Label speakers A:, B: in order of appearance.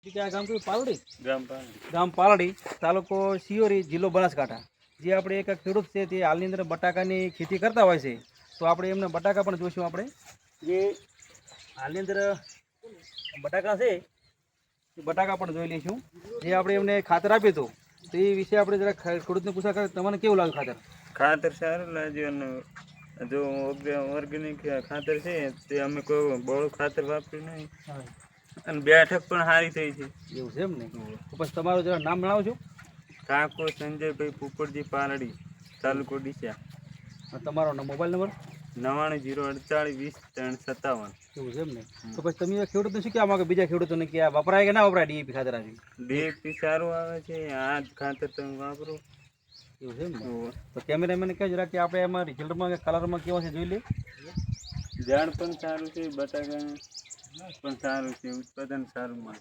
A: ક્યાં ગામ કયું? પાલડી.
B: ગામ પાણી
A: ગામ પાલડી, તાલુકો સિયોરી, જિલ્લો બનાસકાંઠા. જે આપણે એક ખેડૂત છે તે હાલની અંદર બટાકાની ખેતી કરતા હોય છે, તો આપણે એમને બટાકા પણ જોઈશું. આપણે જે હાલની અંદર બટાકા છે એ બટાકા પણ જોઈ લઈશું. જે આપણે એમને ખાતર આપ્યું હતું તો એ વિશે આપણે જરા ખેડૂતને પૂછા કરે, તમને કેવું લાગ્યું ખાતર?
B: ખાતર સારું લાગ્યું અને જો ઓર્ગેનિક ખાતર છે તે અમે કોઈ બળું ખાતર વાપર્યું નહીં અને બેઠક પણ સારી થઈ છે.
A: એવું છે એમ ને? તો પછી તમારું જરા નામ જણાવજો.
B: ઠાકોર સંજયભાઈ પુપડજી પાલડી, તાલુકો ડીસા.
A: અને તમારો મોબાઈલ નંબર?
B: 99 048 20 357.
A: એવું છે એમ ને? તો પછી તમે ખેડૂતને શું કહેવા માંગો, બીજા ખેડૂતોને કે આ વપરાય કે ના વપરાય ડીએપી ખાતર આવી?
B: ડીએપી સારું આવે છે, આ જ ખાતર તમે વાપરો.
A: એવું છે એમ ને? તો કેમેરામેન કહે જરા કે આપણે એમાં રિઝલ્ટમાં કે કલરમાં કેવા છે જોઈ લે.
B: ઝાડ પણ સારું છે, બટાકા પણ સારું છે, ઉત્પાદન સારું મળે.